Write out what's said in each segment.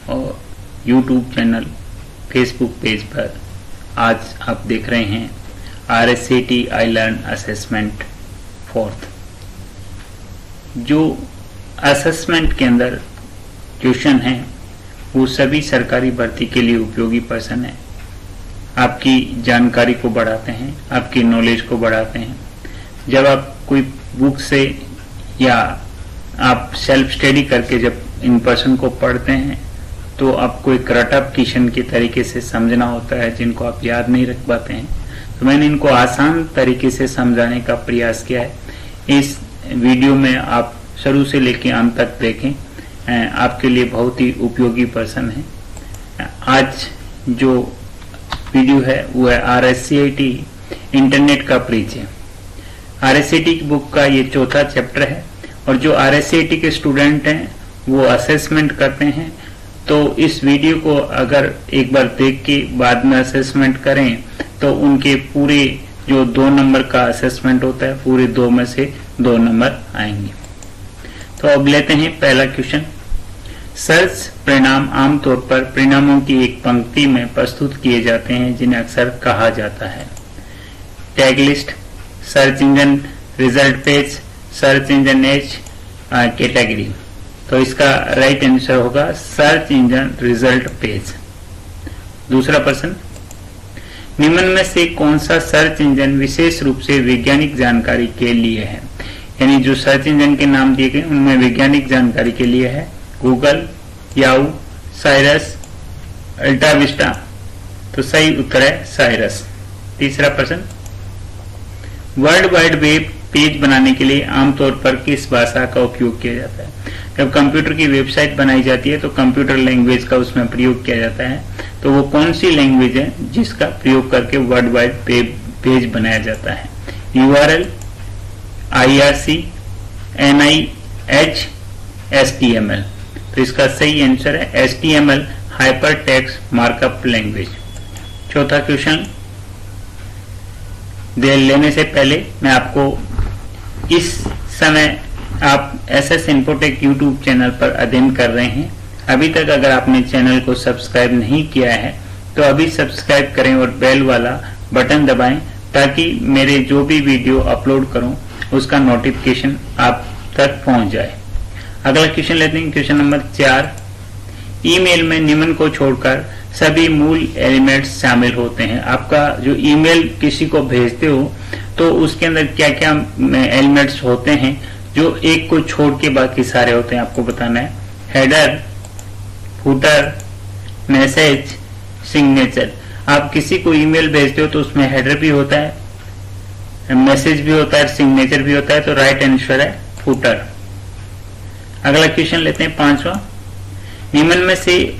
और YouTube channel, Facebook page पर आज आप देख रहे हैं RSCT I learn assessment 4th। जो असेसमेंट के अंदर क्वेश्चन है वो सभी सरकारी भर्ती के लिए उपयोगी पर्सन है, आपकी जानकारी को बढ़ाते हैं, आपकी नॉलेज को बढ़ाते हैं। जब आप कोई बुक से या आप सेल्फ स्टडी करके जब इन पर्सन को पढ़ते हैं तो आपको एक रटअप क्वेश्चन के तरीके से समझना होता है जिनको आप याद नहीं रख पाते हैं। तो मैंने इनको आसान तरीके से समझाने का प्रयास किया है। इस वीडियो में आप शुरू से लेकर अंत तक देखें, आपके लिए बहुत ही उपयोगी पर्सन है। आज जो वीडियो है वो है RSCT इंटरनेट का परिचय। RSCT की बुक का ये 4था चैप्टर है और जो RSCT के स्टूडेंट हैं वो असेसमेंट करते हैं, तो इस वीडियो को अगर एक बार देख के बाद में असेसमेंट करें तो उनके पूरे जो 2 नंबर का असेसमेंट होता है, पूरे 2 में से 2 नंबर आएंगे। तो अब लेते हैं पहला क्वेश्चन। सर्च परिणाम आमतौर पर परिणामों की एक पंक्ति में प्रस्तुत किए जाते हैं जिन्हें अक्सर कहा जाता है tag list, search engine result page, search engine as category. तो इसका राइट आंसर होगा सर्च इंजन रिजल्ट पेज। दूसरा प्रश्न, निम्न में से कौन सा सर्च इंजन विशेष रूप से वैज्ञानिक जानकारी के लिए है? यानी जो सर्च इंजन के नाम दिए गए उनमें वैज्ञानिक जानकारी के लिए है। Google, Yahoo, Cyrus, AltaVista. तो सही उत्तर है साइरस। तीसरा प्रश्न, वर्ल्ड वाइड वेब पेज बनाने के लिए आमतौर पर किस भाषा का उपयोग किया जाता है? जब कंप्यूटर की वेबसाइट बनाई जाती है तो कंप्यूटर लैंग्वेज का उसमें प्रयोग किया जाता है। तो वो कौन सी लैंग्वेज है जिसका प्रयोग करके वर्ल्ड वाइड पेज बनाया जाता है? URL, IRC, NIH, HTML। तो इसका सही आंसर है HTML hyper text markup language. चौथा क्वेश्चन दे लेने से पहले मैं आपको इस समय आप SS इन्फोटेक यूट्यूब चैनल पर अध्ययन कर रहे हैं। अभी तक अगर आपने चैनल को सब्सक्राइब नहीं किया है तो अभी सब्सक्राइब करें और बेल वाला बटन दबाएं ताकि मेरे जो भी वीडियो अपलोड करूं उसका नोटिफिकेशन आप तक पहुंच जाए। अगला क्वेश्चन लेते हैं, क्वेश्चन नंबर 4। ईमेल में निम्न को छोड़कर सभी मूल एलिमेंट्स शामिल होते हैं। आपका जो ईमेल किसी को भेजते हो तो उसके अंदर क्या क्या एलिमेंट्स होते हैं जो एक को छोड़ के बाकी सारे होते हैं, आपको बताना है। Header, footer, message, signature. आप किसी को ईमेल भेजते हो तो उसमें हेडर भी होता है, मैसेज भी होता है, सिग्नेचर भी होता है। तो राइट आंसर है फुटर। अगला क्वेश्चन लेते हैं 5वां। निम्न में से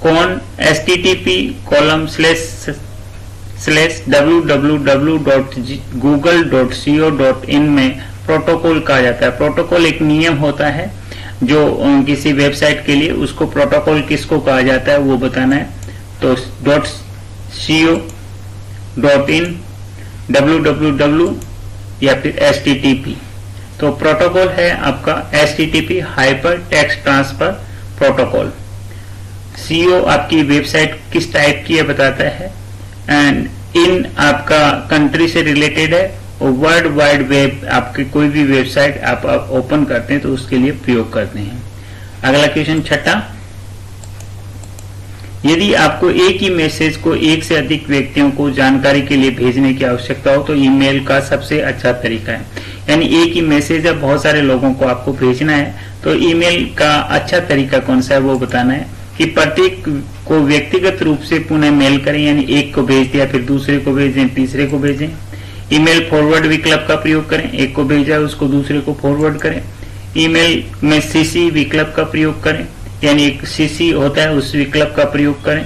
कौन http://www.google.co.in में प्रोटोकॉल कहा जाता है? प्रोटोकॉल एक नियम होता है जो किसी वेबसाइट के लिए, उसको प्रोटोकॉल किसको कहा जाता है वो बताना है। तो .co.in, www या फिर http। तो प्रोटोकॉल है आपका http hyper text transfer protocol. CO आपकी वेबसाइट किस टाइप की है बताता है, एंड इन आपका कंट्री से रिलेटेड है, और वर्ल्ड वाइड वेब आपकी कोई भी वेबसाइट आप ओपन करते हैं तो उसके लिए प्रयोग करते हैं। अगला क्वेश्चन 6। यदि आपको एक ही मैसेज को एक से अधिक व्यक्तियों को जानकारी के लिए भेजने की आवश्यकता हो तो ईमेल का सबसे अच्छा तरीका है। यानी एक ही मैसेज है, बहुत सारे लोगों को आपको भेजना है तो ईमेल का अच्छा तरीका कौन सा है वो बताना है कि प्रत्येक को व्यक्तिगत रूप से पुनः मेल करें, यानी एक को भेज दिया फिर दूसरे को भेजें, तीसरे को भेजें। ईमेल फॉरवर्ड विकल्प का प्रयोग करें, एक को भेजा उसको दूसरे को फॉरवर्ड करें। ईमेल में CC विकल्प का प्रयोग करें, यानी एक CC होता है उस विकल्प का प्रयोग करें,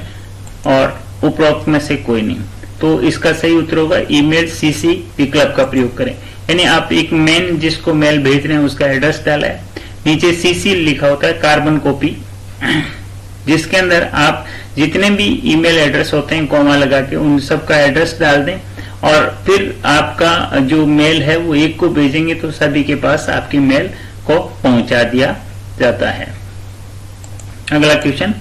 और उपरोक्त में से कोई नहीं। तो इसका सही उत्तर होगा ईमेल CC विकल्प का प्रयोग करें। यानी आप एक मेन जिसको मेल भेज रहे हैं उसका एड्रेस डाला है, नीचे CC लिखा होता है कार्बन कॉपी, जिसके अंदर आप जितने भी ईमेल एड्रेस होते हैं कॉमा लगा के उन सब का एड्रेस डाल दें, और फिर आपका जो मेल है वो एक को भेजेंगे तो सभी के पास आपकी मेल को पहुंचा दिया जाता है। अगला क्वेश्चन,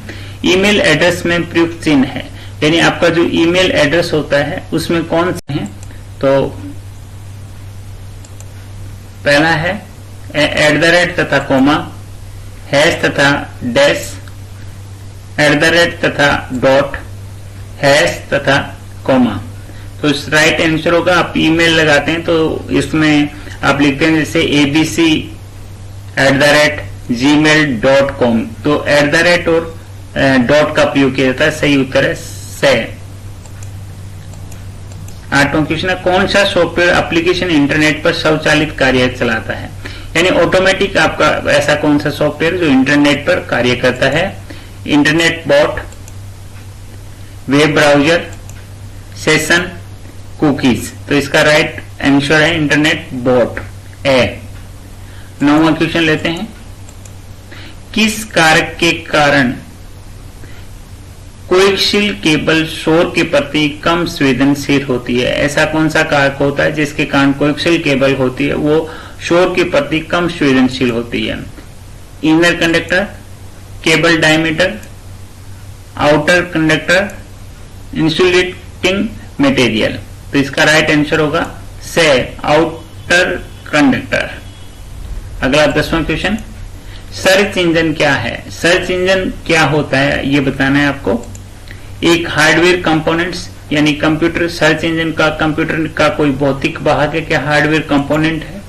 ईमेल एड्रेस में प्रयुक्त चिन्ह है, यानी आपका जो ईमेल एड्रेस होता है उसमें कौन से हैं? तो पहला है @ तथा कोमा, हैश तथा डैश, @ तथा डॉट, हैश तथा कोमा। तो राइट आंसर होगा, आप ईमेल लगाते हैं तो इसमें आप लिखते हैं जैसे abc@gmail.com, तो @ और डॉट का उपयोग किया जाता है। सही उत्तर है से। 8वां क्वेश्चन है, कौन सा सॉफ्टवेयर एप्लीकेशन इंटरनेट पर स्वचालित कार्य चलाता है, यानी ऑटोमेटिक आपका ऐसा कौन सा सॉफ्टवेयर जो इंटरनेट पर कार्य करता है? Internet bot, web browser, session, cookies. तो इसका राइट आंसर है इंटरनेट बॉट, ए। 9वां क्वेश्चन लेते हैं, किस कारक के कारण कोएक्सियल केबल शोर के प्रति कम संवेदनशील होती है? ऐसा कौन सा कारक होता है जिसके कारण कोएक्सियल केबल होती है वो शोर के प्रति कम संवेदनशील होती है? Inner conductor, cable diameter, outer conductor, insulating material. तो इसका राइट आंसर होगा से आउटर कंडक्टर। अगला 10वां क्वेश्चन, सर्च इंजन क्या है? सर्च इंजन क्या होता है ये बताना है आपको। एक हार्डवेयर कंपोनेंट्स, यानी कंप्यूटर, सर्च इंजन का कंप्यूटर का कोई भौतिक भाग है क्या? हार्डवेयर कंपोनेंट है।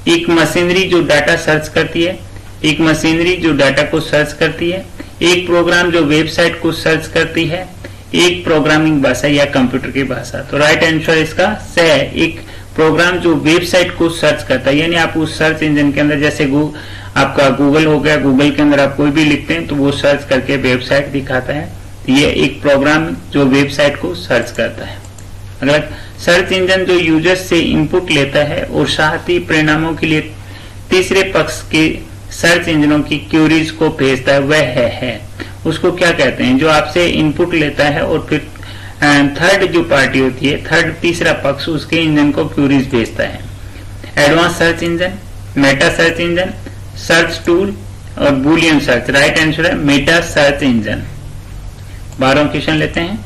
एक मशीनरी जो डाटा सर्च करती है, एक मशीनरी जो डाटा को सर्च करती है, एक प्रोग्राम जो वेबसाइट को सर्च करती है, एक प्रोग्रामिंग भाषा या कंप्यूटर की भाषा। तो राइट आंसर इसका से है, एक प्रोग्राम जो वेबसाइट को सर्च करता है, यानी आप उस सर्च इंजन के अंदर जैसे आपका गूगल हो गया, गूगल के अंदर आप कोई भी लिखते हैं तो वो सर्च करके वेबसाइट दिखाता है। तो ये एक प्रोग्राम जो वेबसाइट को सर्च करता है। अगला, सर्च इंजन जो यूजर से इनपुट लेता है और साथ ही परिणामों के लिए तीसरे पक्ष के सर्च इंजनों की क्यूरीज को भेजता है, वह है उसको क्या कहते हैं? जो आपसे इनपुट लेता है और फिर थर्ड जो पार्टी होती है, थर्ड तीसरा पक्ष उसके इंजन को क्यूरीज भेजता है। Advance search engine, Meta search engine, search tool और बुलियन सर्च। राइट आंसर है मेटा सर्च इंजन। 12वां क्वेश्चन लेते हैं,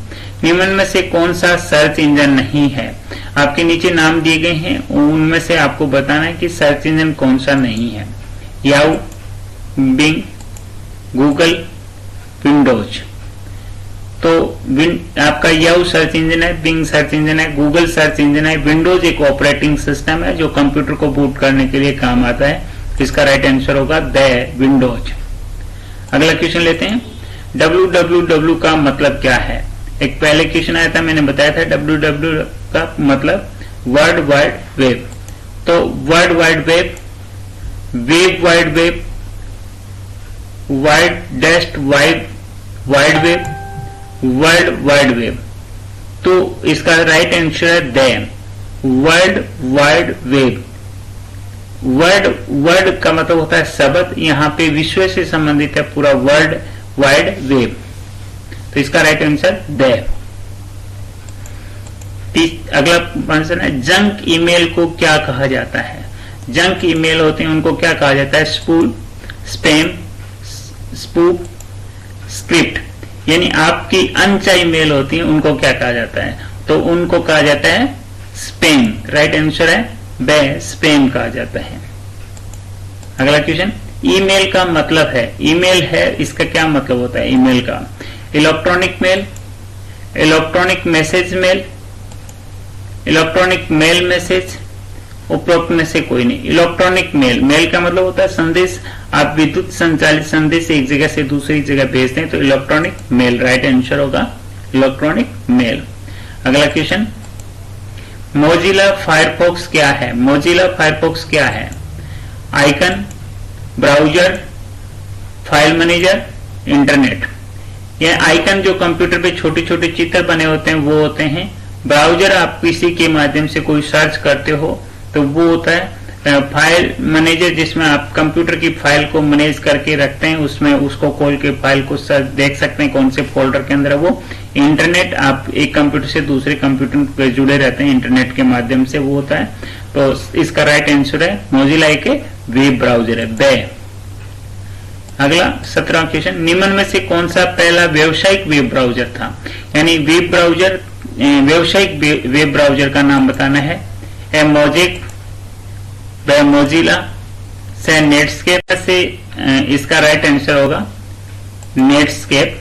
निम्न में से कौन सा सर्च इंजन नहीं है? आपके नीचे नाम दिए गए हैं, उनमें से आपको बताना है कि सर्च इंजन कौन सा नहीं है। Yahoo, Bing, Google, Windows. तो आपका याहू सर्च इंजन है, बिंग सर्च इंजन है, गूगल सर्च इंजन है, विंडोज एक ऑपरेटिंग सिस्टम है जो कंप्यूटर को बूट करने के लिए काम आता है। इसका राइट आंसर होगा द विंडोज। अगला क्वेश्चन लेते हैं, www का मतलब क्या है? एक पहले क्वेश्चन आया था, मैंने बताया था www का मतलब वर्ल्ड वाइड वेब। तो world wide web, web wide web, wide डेस्ट wide web, world wide web. तो इसका राइट आंसर है the world wide web. Word का मतलब होता है शब्द, यहाँ पे विश्व से संबंधित है पूरा वर्ल्ड वाइड वेब। तो इसका राइट आंसर द। अगला आंसर है, जंक ईमेल को क्या कहा जाता है? जंक ईमेल होते हैं उनको क्या कहा जाता है? Spool, spam, spoof, script. यानी आपकी अनचाही मेल होती है उनको क्या कहा जाता है? तो उनको कहा जाता है स्पैम। राइट आंसर है ब, स्पैम कहा जाता है। अगला क्वेश्चन, ईमेल का मतलब है, ईमेल है इसका क्या मतलब होता है? ईमेल का electronic mail, electronic message mail, electronic mail message, उपरोक्त में से कोई नहीं। इलेक्ट्रॉनिक मेल, मेल का मतलब होता है संदेश, आप विद्युत संचालित संदेश एक जगह से दूसरी जगह भेजते हैं तो इलेक्ट्रॉनिक मेल। राइट आंसर होगा इलेक्ट्रॉनिक मेल। अगला क्वेश्चन, मोजिला फायरफॉक्स क्या है? मोजिला फायरफॉक्स क्या है? Icon, browser, file manager, internet. यह आइकन जो कंप्यूटर पे छोटे छोटे चित्र बने होते हैं वो होते हैं। ब्राउजर आप किसी के माध्यम से कोई सर्च करते हो तो वो होता है फाइल मैनेजर, जिसमें आप कंप्यूटर की फाइल को मैनेज करके रखते हैं, उसमें उसको खोल के फाइल को देख सकते हैं कौन से फोल्डर के अंदर है वो। इंटरनेट, आप एक कंप्यूटर से दूसरे कंप्यूटर पे जुड़े रहते हैं इंटरनेट के माध्यम से, वो होता है। तो इसका राइट आंसर है मोजिला एक वेब ब्राउजर है, वे। अगला 17वां क्वेश्चन, निम्न में से कौन सा पहला व्यावसायिक वेब ब्राउजर था? यानी वेब ब्राउजर, व्यावसायिक वेब ब्राउजर का नाम बताना है। ए मोजेक, ब मोजिला, से नेटस्केप, से इसका राइट आंसर होगा नेटस्केप।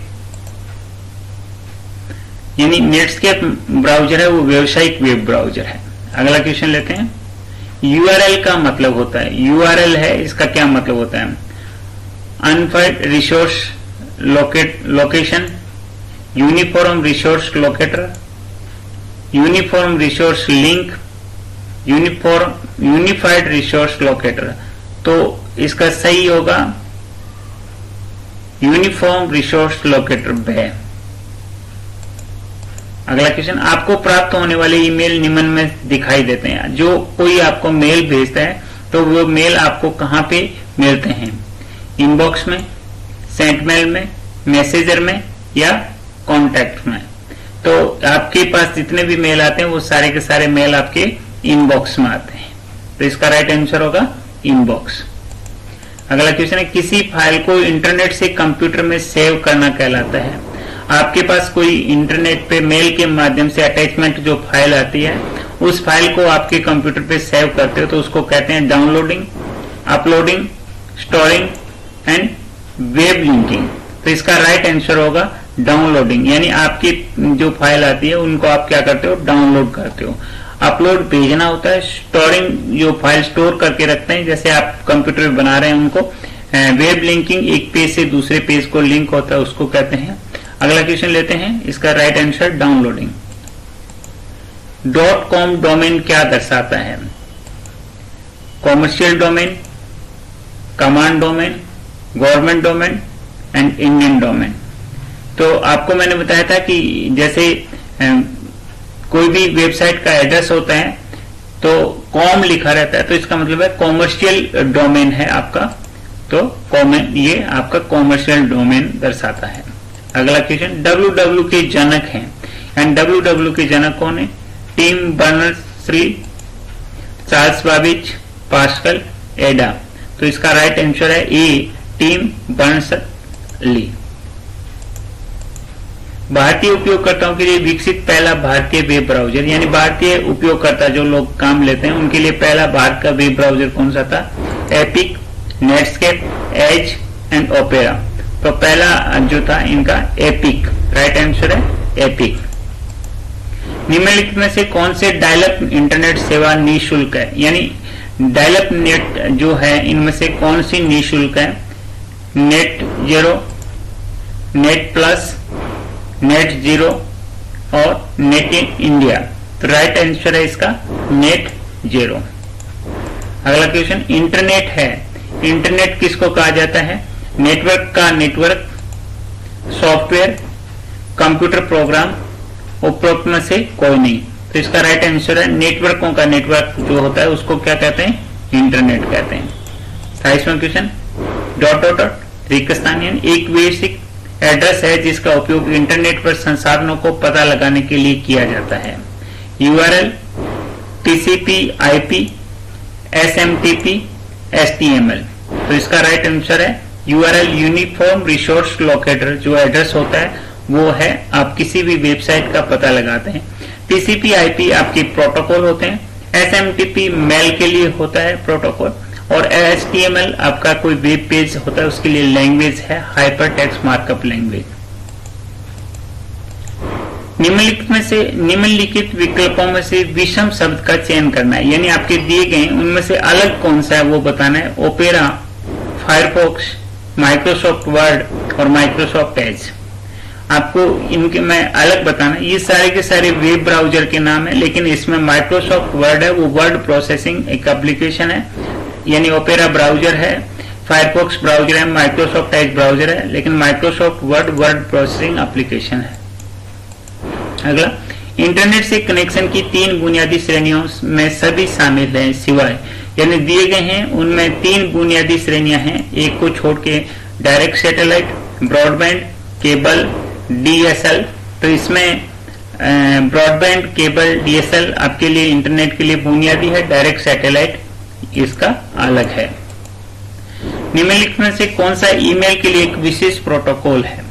यानी नेटस्केप ब्राउजर है वो व्यावसायिक वेब ब्राउजर है। अगला क्वेश्चन लेते हैं, यूआरएल का मतलब होता है, यूआरएल है इसका क्या मतलब होता है? अनफाइंड resource location, uniform resource locator, uniform resource link, unified resource locator. तो इसका सही होगा यूनिफॉर्म रिसोर्स लोकेटर ब। अगला क्वेश्चन, आपको प्राप्त होने वाले ईमेल निम्न में दिखाई देते हैं। जो कोई आपको मेल भेजता है तो वो मेल आपको कहां पे मिलते हैं? इनबॉक्स में, सेंट मेल में, मैसेजर में या कॉन्टैक्ट में। तो आपके पास जितने भी मेल आते हैं वो सारे के सारे मेल आपके इनबॉक्स में आते हैं। तो इसका राइट आंसर होगा इनबॉक्स। अगला क्वेश्चन है, किसी फाइल को इंटरनेट से कंप्यूटर में सेव करना कहलाता है। आपके पास कोई इंटरनेट पे मेल के माध्यम से अटैचमेंट जो फाइल आती है उस फाइल को आपके कंप्यूटर पे सेव करते हो तो उसको कहते हैं downloading, uploading, storing and web linking. तो इसका राइट आंसर होगा डाउनलोडिंग। यानी आपकी जो फाइल आती है उनको आप क्या करते हो? डाउनलोड करते हो। अपलोड भेजना होता है, स्टोरिंग जो फाइल स्टोर करके रखते हैं जैसे आप कंप्यूटर में बना रहे हैं उनको। वेब लिंकिंग एक पेज से दूसरे पेज को लिंक होता है उसको कहते हैं। अगला क्वेश्चन लेते हैं, इसका right answer downloading. .com domain क्या दर्शाता है? Commercial domain, command domain, government domain and Indian domain. तो आपको मैंने बताया था कि जैसे कोई भी वेबसाइट का एड्रेस होता है तो कॉम लिखा रहता है तो इसका मतलब है कॉमर्शियल डोमेन है आपका। तो कॉमन ये आपका कॉमर्शियल डोमेन दर्शाता है। अगला क्वेश्चन, डब्ल्यू के जनक हैं एंड डब्ल्यू के जनक कौन है? Tim Berners Lee, Charles Babbage, Pascal, Ada. तो इसका राइट आंसर है ए, टिम बर्नर्स-ली। भारतीय उपयोगकर्ताओं के लिए विकसित पहला भारतीय वेब ब्राउजर, यानी भारतीय उपयोगकर्ता जो लोग काम लेते हैं उनके लिए पहला भारत का वेब ब्राउजर कौन सा था? Epic, Netscape, Edge and Opera. तो पहला जो था इनका एपिक, राइट आंसर है एपिक। निम्नलिखित में से कौन से डायलअप इंटरनेट सेवा निःशुल्क है? यानी डायलअप नेट जो है इनमें से कौन सी निःशुल्क है? Net zero, net plus, net zero और नेट इन इंडिया। तो राइट आंसर है इसका नेट जीरो। अगला क्वेश्चन, इंटरनेट है, इंटरनेट किसको कहा जाता है? नेटवर्क का नेटवर्क, सॉफ्टवेयर, कंप्यूटर प्रोग्राम, उपरोक्त में से कोई नहीं। तो इसका राइट आंसर है नेटवर्कों का नेटवर्क जो होता है उसको क्या कहते हैं? इंटरनेट कहते हैं। 28वां क्वेश्चन, रिक्त स्थान यानी एक बेसिक एड्रेस है जिसका उपयोग इंटरनेट पर संसाधनों को पता लगाने के लिए किया जाता है। URL, TCP, IP, SMTP, HTML. तो इसका राइट आंसर है यूआरएल, यूनिफॉर्म रिसोर्स लोकेटर। जो एड्रेस होता है वो है आप किसी भी वेबसाइट का पता लगाते हैं। टीसीपी, आईपी आपके प्रोटोकॉल होते हैं। एसएमटीपी मेल के लिए होता है प्रोटोकॉल और एचटीएमएल आपका कोई वेब पेज होता है उसके लिए लैंग्वेज है हाइपर टेक्स्ट मार्कअप लैंग्वेज। निम्नलिखित विकल्पों में से विषम शब्द का चयन करना है, यानी आपके दिए गए उनमें से अलग कौन सा है वो बताना है। ओपेरा, फायरफॉक्स, माइक्रोसॉफ्ट वर्ड और माइक्रोसॉफ्ट एज। आपको इनके मैं अलग बताना, ये सारे के सारे वेब ब्राउजर के नाम है, लेकिन इसमें माइक्रोसॉफ्ट वर्ड है वो वर्ड प्रोसेसिंग एक एप्लीकेशन है, यानी ओपेरा ब्राउजर है, फायरफॉक्स ब्राउजर है, माइक्रोसॉफ्ट एज ब्राउजर है, लेकिन Microsoft word word processing application है। अगला, इंटरनेट से कनेक्शन की 3 बुनियादी श्रेणियों में सभी शामिल हैं सिवाय, यानी दिए गए हैं उनमें 3 बुनियादी श्रेणियां हैं, एक को छोड़ के direct satellite, broadband, cable, DSL. तो इसमें ब्रॉडबैंड, केबल, डीएसएल आपके लिए इंटरनेट के लिए बुनियादी है, डायरेक्ट सैटेलाइट इसका अलग है। निम्नलिखित में से कौन सा ईमेल के लिए एक विशेष प्रोटोकॉल है?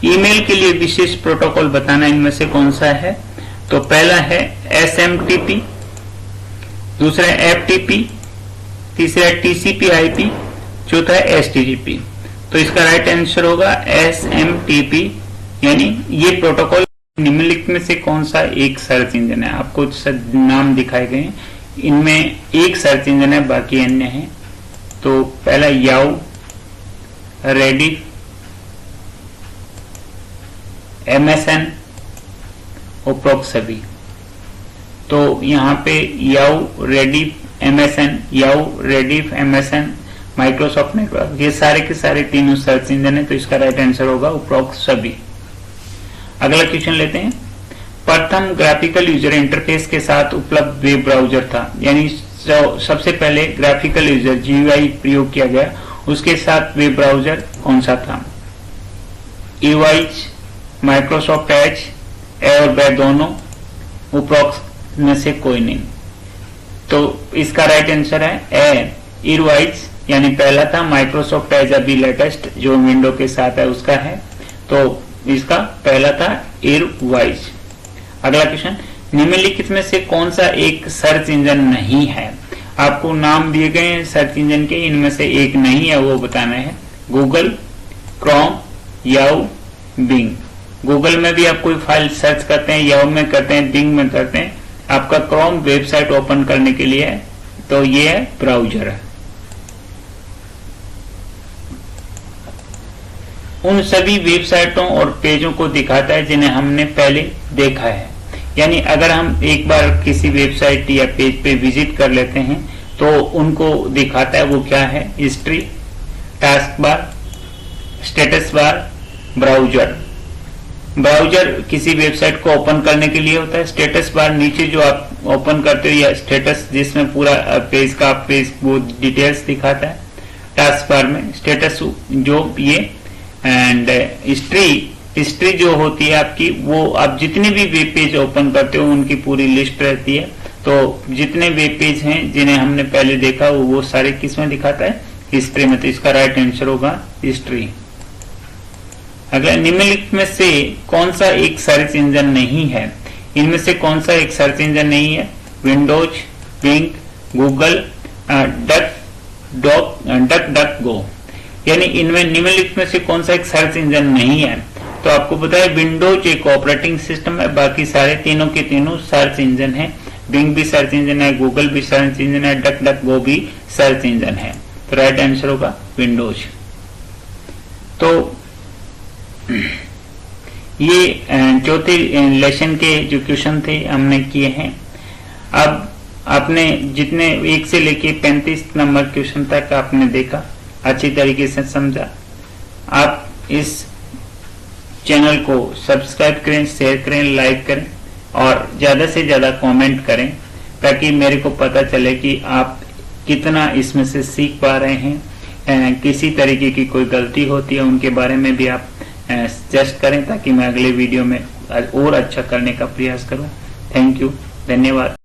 ईमेल के लिए विशेष प्रोटोकॉल बताना इनमें से कौन सा है? तो पहला है SMTP, दूसरा है FTP, तीसरा है TCP/IP, चौथा है STTP। तो इसका राइट आंसर होगा SMTP, यानी ये प्रोटोकॉल निम्नलिखित में से कौन सा एक सर्च इंजन है? आपको नाम दिखाए गए हैं, इनमें एक सर्च इंजन है, बाकी अन्य हैं। तो पहला याहू, रेडिफ, MSN और प्रोक्सबी। तो यहाँ पे Yahoo, Rediff, MSN, Yahoo, Rediff, MSN, Microsoft network, ये सारे के सारे तीनों सर्च इंजन है। तो इसका राइट आंसर होगा प्रोक्सबी। अगला क्वेश्चन लेते हैं। प्रथम ग्राफिकल यूजर इंटरफेस के साथ उपलब्ध वेब ब्राउजर था, यानी सबसे पहले ग्राफिकल यूजर GUI प्रयोग किया गया, उसके साथ वेब ब्राउजर कौन सा था? EVAIS, माइक्रोसॉफ्ट एज, और वे दोनों, उपरोक्त में से कोई नहीं। तो इसका राइट आंसर है EVAIS, यानी पहला था। माइक्रोसॉफ्ट एज अभी लेटेस्ट जो विंडो के साथ है उसका है, तो इसका पहला था EVAIS। अगला क्वेश्चन, निम्नलिखित में से कौन सा एक सर्च इंजन नहीं है? आपको नाम दिए गए हैं सर्च इंजन के, इनमें से एक नहीं है, वो बताना है। Google, Chrome, Yahoo, Bing. Google में भी आप कोई फाइल सर्च करते हैं, याहू में करते हैं, बिंग में करते हैं, आपका क्रोम वेबसाइट ओपन करने के लिए है, तो ये है ब्राउजर है। उन सभी वेबसाइटों और पेजों को दिखाता है जिन्हें हमने पहले देखा है। यानी अगर हम एक बार किसी वेबसाइट या पेज पे विजिट कर लेते हैं तो उनको दिखाता है, वो क्या है? History, task bar, status bar, browser. Browser किसी वेबसाइट को ओपन करने के लिए होता है। स्टेटस बार नीचे जो आप ओपन करते हो, या स्टेटस जिसमें पूरा पेज का वो डिटेल्स दिखाता है। टास्क बार में स्टेटस जो ये, एंड हिस्ट्री जो होती है आपकी, वो आप जितने भी वेब पेज ओपन करते हो उनकी पूरी लिस्ट रहती है। तो जितने वेब पेज हैं जिन्हें हमने पहले देखा वो सारे किस में दिखाता है? हिस्ट्री में। तो इसका राइट आंसर होगा हिस्ट्री। अगला, निम्नलिखित में से कौन सा एक सर्च इंजन नहीं है? इनमें से कौन सा एक सर्च इंजन नहीं है? विंडोज, बिंग, गूगल, डक गो। यानी इनमें निम्नलिखित में से कौन सा एक सर्च इंजन नहीं है? तो आपको पता है विंडोज एक ऑपरेटिंग सिस्टम है, बाकी सारे तीनों के तीनों सर्च इंजन है। बिंग भी सर्च इंजन है, गूगल भी सर्च इंजन है, डक गो भी सर्च इंजन है। तो राइट आंसर होगा विंडोज। तो ये चौथे लेसन के जो क्वेश्चन थे हमने किए हैं। अब आपने जितने 1 से लेके 35 नंबर क्वेश्चन तक आपने देखा, अच्छी तरीके से समझा। आप इस चैनल को सब्सक्राइब करें, शेयर करें, लाइक करें और ज्यादा से ज्यादा कमेंट करें, ताकि मेरे को पता चले कि आप कितना इसमें से सीख पा रहे हैं। किसी तरीके की कोई गलती होती है उनके बारे में भी आप सजेस्ट करें, ताकि मैं अगले वीडियो में और अच्छा करने का प्रयास करूं। थैंक यू, धन्यवाद।